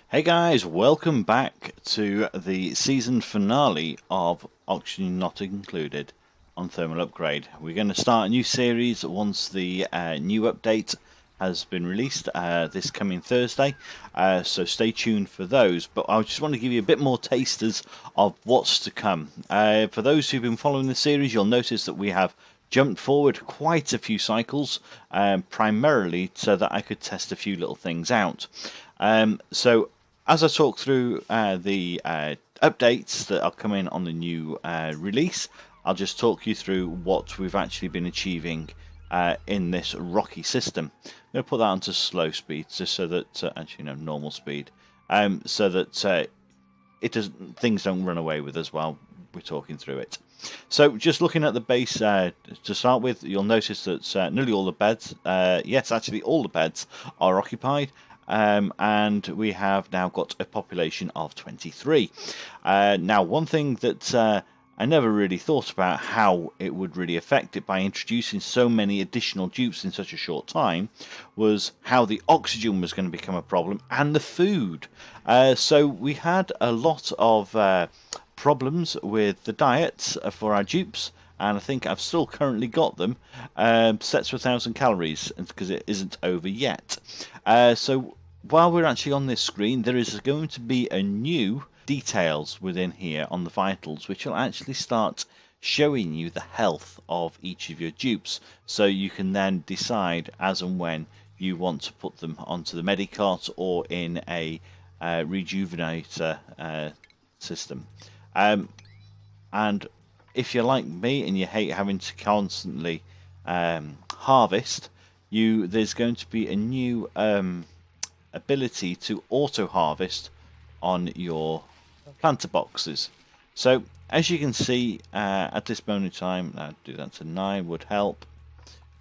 Hey guys, welcome back to the season finale of Oxygen Not Included on Thermal Upgrade. We're going to start a new series once the new update has been released this coming Thursday, so stay tuned for those. But I just want to give you a bit more tasters of what's to come. For those who've been following the series, you'll notice that we have jumped forward quite a few cycles, primarily so that I could test a few little things out. So as I talk through the updates that are coming on the new release, I'll just talk you through what we've actually been achieving in this rocky system. I'm going to put that onto slow speed, just so that actually no, normal speed, so that things don't run away with us while we're talking through it. So just looking at the base to start with, you'll notice that nearly all the beds, yes, actually all the beds are occupied. And we have now got a population of 23. Now, one thing that I never really thought about how it would really affect it by introducing so many additional dupes in such a short time was how the oxygen was going to become a problem and the food. So we had a lot of problems with the diets for our dupes, and I think I've still currently got them set to 1,000 calories because it isn't over yet. So while we're actually on this screen, there is going to be a new details within here on the vitals, which will actually start showing you the health of each of your dupes, so you can then decide as and when you want to put them onto the Medicart or in a rejuvenator system. And if you're like me and you hate having to constantly harvest, there's going to be a new ability to auto harvest on your planter boxes. So as you can see at this moment in time, I'd do that to 9 would help.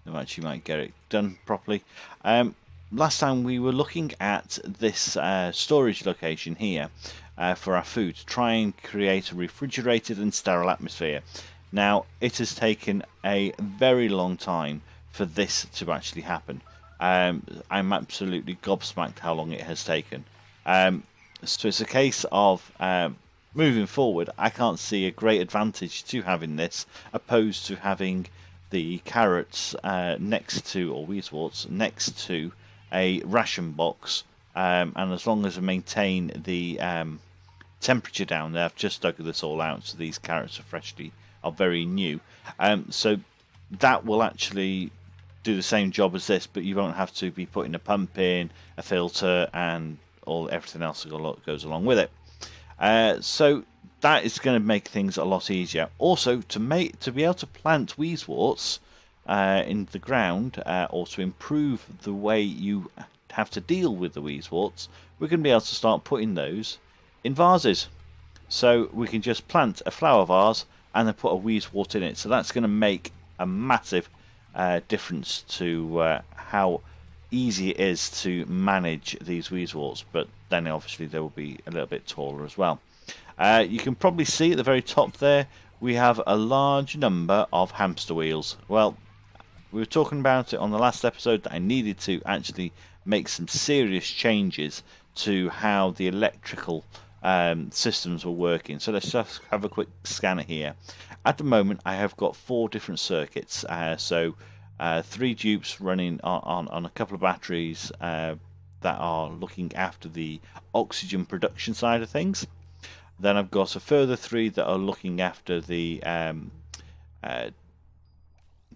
You actually might get it done properly. Last time we were looking at this storage location here for our food to try and create a refrigerated and sterile atmosphere. Now it has taken a very long time for this to actually happen. I'm absolutely gobsmacked how long it has taken. So it's a case of moving forward. I can't see a great advantage to having this opposed to having the carrots next to, or weeseworts next to a ration box, and as long as I maintain the temperature down there. I've just dug this all out, so these carrots are very new, so that will actually do the same job as this, but you won't have to be putting a pump in, a filter, and everything else that goes along with it. So that is going to make things a lot easier. Also, to be able to plant weeseworts in the ground, or to improve the way you have to deal with the weeseworts, we're going to be able to start putting those in vases. So we can just plant a flower vase and then put a weesewort in it. So that's going to make a massive difference to how easy it is to manage these weeseworts, but then obviously they will be a little bit taller as well. You can probably see at the very top there we have a large number of hamster wheels. Well, we were talking about it on the last episode that I needed to actually make some serious changes to how the electrical systems were working. So let's just have a quick scanner here. At the moment I have got 4 different circuits, so 3 dupes running on a couple of batteries that are looking after the oxygen production side of things. Then I've got a further 3 that are looking after the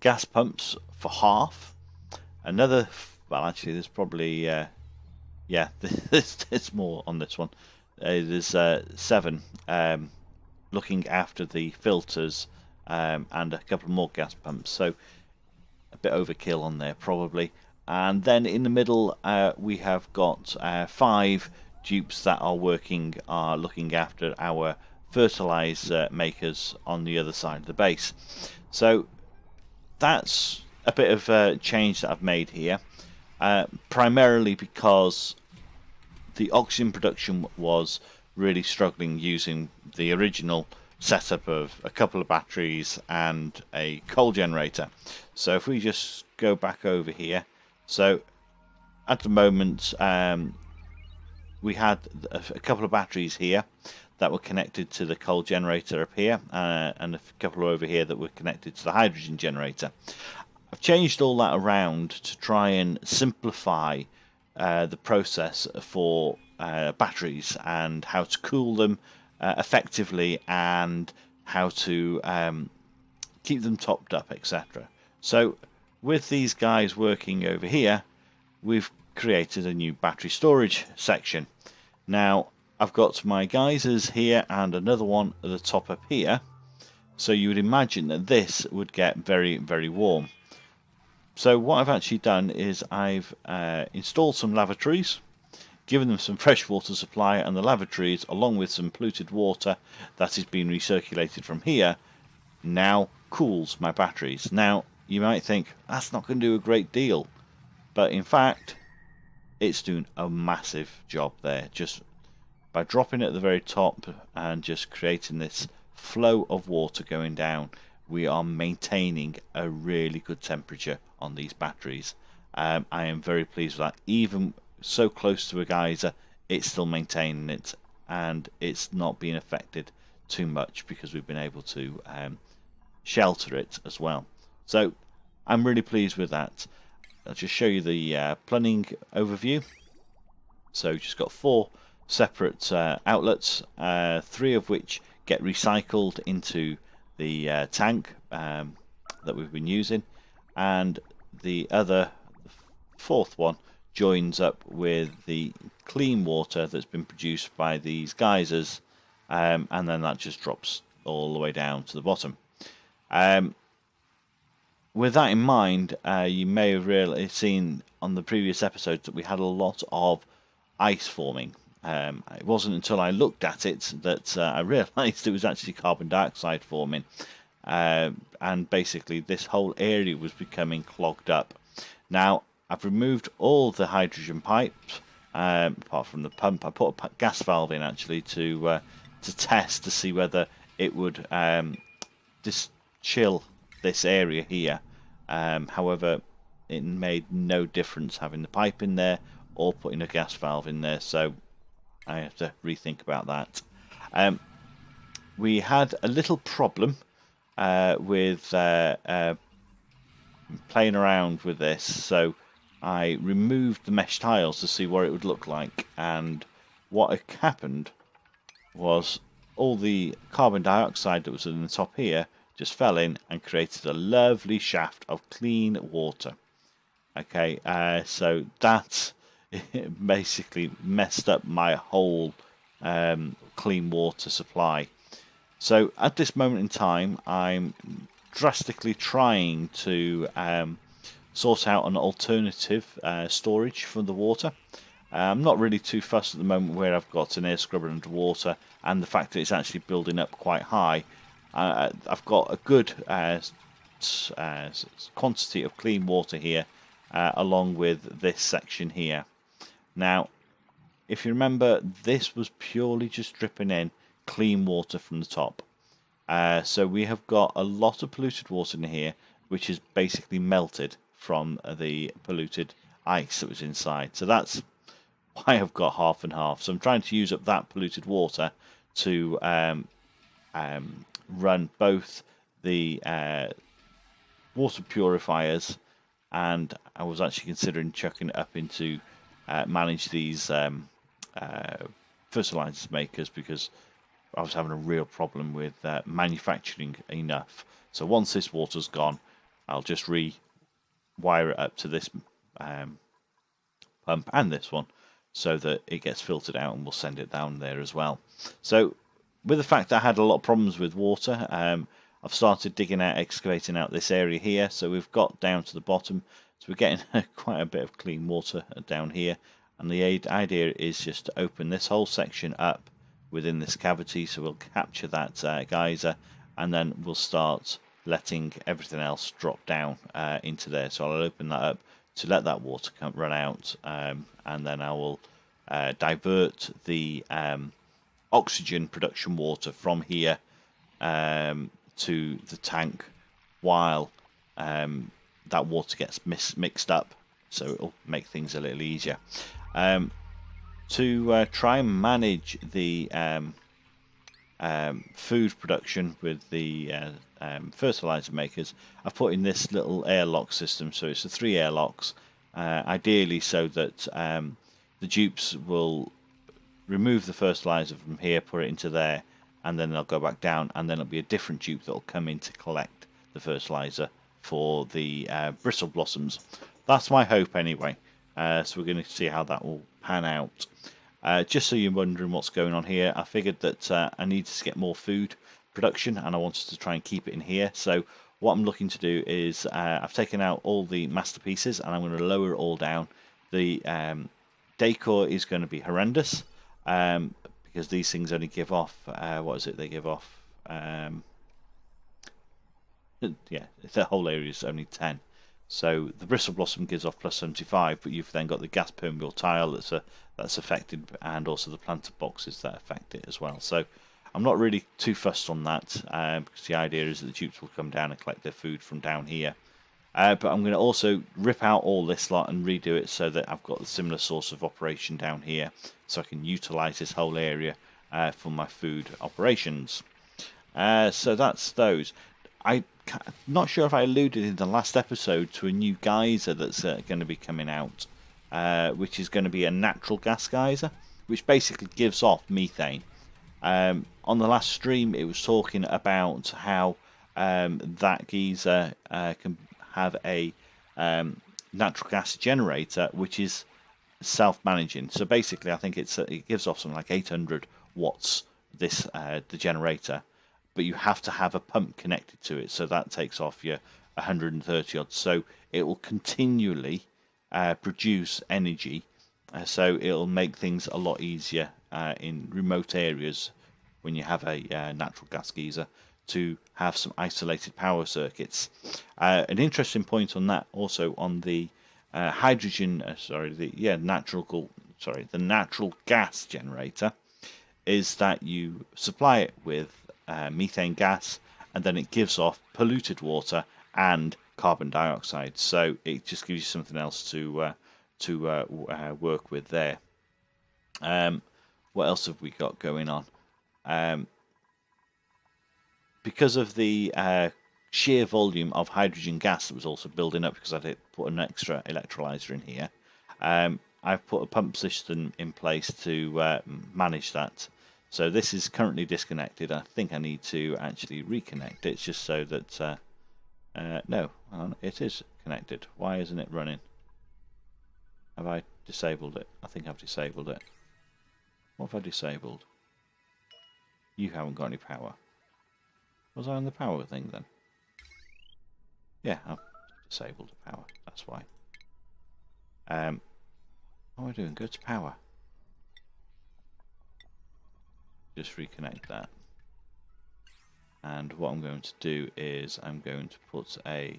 gas pumps for half. Another, well, actually there's probably yeah, there's more on this one. There's 7 looking after the filters, and a couple more gas pumps, so a bit overkill on there probably. And then in the middle we have got 5 dupes that are looking after our fertilizer makers on the other side of the base. So that's a bit of a change that I've made here, primarily because the oxygen production was really struggling using the original setup of a couple of batteries and a coal generator. So if we just go back over here, so at the moment we had a couple of batteries here that were connected to the coal generator up here, and a couple over here that were connected to the hydrogen generator. I've changed all that around to try and simplify the process for batteries and how to cool them effectively, and how to keep them topped up, etc. So with these guys working over here, we've created a new battery storage section. Now I've got my geysers here and another one at the top up here, so you would imagine that this would get very, very warm. So what I've actually done is I've installed some lavatories, given them some fresh water supply, and the lavatories, along with some polluted water that is being recirculated from here, now cools my batteries. Now you might think that's not going to do a great deal, but in fact it's doing a massive job there. Just by dropping at the very top and just creating this flow of water going down, we are maintaining a really good temperature on these batteries. I am very pleased with that. Even so close to a geyser, it's still maintaining it, and it's not being affected too much because we've been able to shelter it as well. So I'm really pleased with that. I'll just show you the plumbing overview. So just got 4 separate outlets, 3 of which get recycled into the tank that we've been using, and the other, the 4th one, joins up with the clean water that's been produced by these geysers, and then that just drops all the way down to the bottom. With that in mind, you may have really seen on the previous episodes that we had a lot of ice forming. It wasn't until I looked at it that I realised it was actually carbon dioxide forming, and basically this whole area was becoming clogged up. Now I've removed all the hydrogen pipes, apart from the pump. I put a gas valve in actually to test to see whether it would just chill this area here. However, it made no difference having the pipe in there or putting a gas valve in there, so I have to rethink about that. We had a little problem with playing around with this, so I removed the mesh tiles to see what it would look like, and what had happened was all the carbon dioxide that was in the top here just fell in and created a lovely shaft of clean water. Okay, so that basically messed up my whole clean water supply. So at this moment in time, I'm drastically trying to sort out an alternative storage for the water. I'm not really too fussed at the moment where I've got an air scrubber underwater, and the fact that it's actually building up quite high. I've got a good quantity of clean water here, along with this section here. Now, if you remember, this was purely just dripping in clean water from the top. So we have got a lot of polluted water in here, which is basically melted from the polluted ice that was inside. So that's why I've got half and half. So I'm trying to use up that polluted water to run both the water purifiers, and I was actually considering chucking it up into manage these fertilizers makers, because I was having a real problem with manufacturing enough. So once this water's gone, I'll just rewire it up to this pump and this one, so that it gets filtered out, and we'll send it down there as well. So with the fact that I had a lot of problems with water, I've started digging out, excavating out this area here. So we've got down to the bottom, so we're getting quite a bit of clean water down here, and the idea is just to open this whole section up within this cavity, so we'll capture that geyser, and then we'll start letting everything else drop down into there. So I'll open that up to let that water run out, and then I will divert the oxygen production water from here to the tank, while that water gets mixed up, so it'll make things a little easier. to try and manage the food production with the fertilizer makers, I've put in this little airlock system. So it's the 3 airlocks, ideally so that the dupes will remove the fertilizer from here, put it into there, and then they'll go back down, and then it'll be a different dupe that will come in to collect the fertilizer for the bristle blossoms. That's my hope anyway. So we're going to see how that will pan out. Just so you're wondering what's going on here, I figured that I needed to get more food production, and I wanted to try and keep it in here. So what I'm looking to do is I've taken out all the masterpieces, and I'm going to lower it all down. The decor is going to be horrendous, because these things only give off, what is it they give off? Yeah, the whole area is only 10. So the bristle blossom gives off plus 75, but you've then got the gas permeable tile that's affected, and also the planter boxes that affect it as well. So I'm not really too fussed on that, because the idea is that the dupes will come down and collect their food from down here. But I'm going to also rip out all this lot and redo it so that I've got a similar source of operation down here, so I can utilize this whole area for my food operations. So that's those. I'm not sure if I alluded in the last episode to a new geyser that's going to be coming out, which is going to be a natural gas geyser, which basically gives off methane. On the last stream, it was talking about how that geyser can have a natural gas generator, which is self-managing. So basically, I think it gives off something like 800 watts. The generator. But you have to have a pump connected to it, so that takes off your 130 odd. So it will continually produce energy, so it'll make things a lot easier in remote areas when you have a natural gas geyser to have some isolated power circuits. An interesting point on that, also on the hydrogen, the natural gas generator, is that you supply it with methane gas, and then it gives off polluted water and carbon dioxide. So it just gives you something else to work with there. What else have we got going on? Because of the sheer volume of hydrogen gas that was also building up, because I did put an extra electrolyzer in here, I've put a pump system in place to manage that. So this is currently disconnected. I think I need to actually reconnect it, just so that no, it is connected. Why isn't it running? Have I disabled it? I think I've disabled it. What have I disabled? You haven't got any power. Was I on the power thing then? Yeah, I've disabled the power. That's why. What am I doing? Go to power. Just reconnect that. And what I'm going to do is I'm going to put a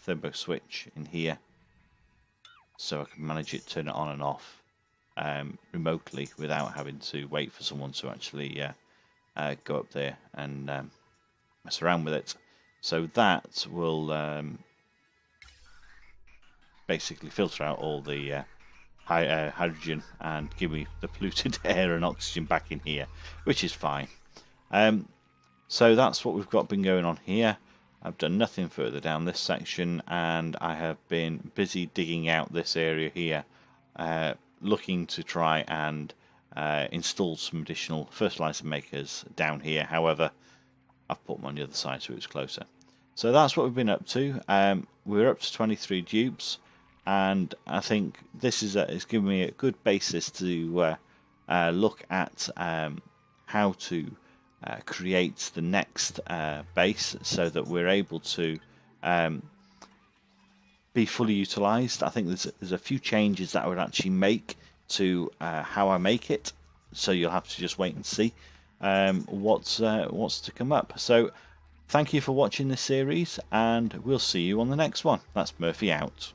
Thermo switch in here, so I can manage it, turn it on and off remotely without having to wait for someone to actually go up there and mess around with it. So that will basically filter out all the hydrogen and give me the polluted air and oxygen back in here, which is fine. So that's what we've been going on here. I've done nothing further down this section, and I have been busy digging out this area here, looking to try and install some additional fertilizer makers down here. However, I've put them on the other side so it's closer. So that's what we've been up to. We're up to 23 dupes, and I think this is giving me a good basis to look at how to create the next base, so that we're able to be fully utilized. I think there's a few changes that I would actually make to how I make it, so you'll have to just wait and see what's to come up. So thank you for watching this series, and we'll see you on the next one. That's Murphy out.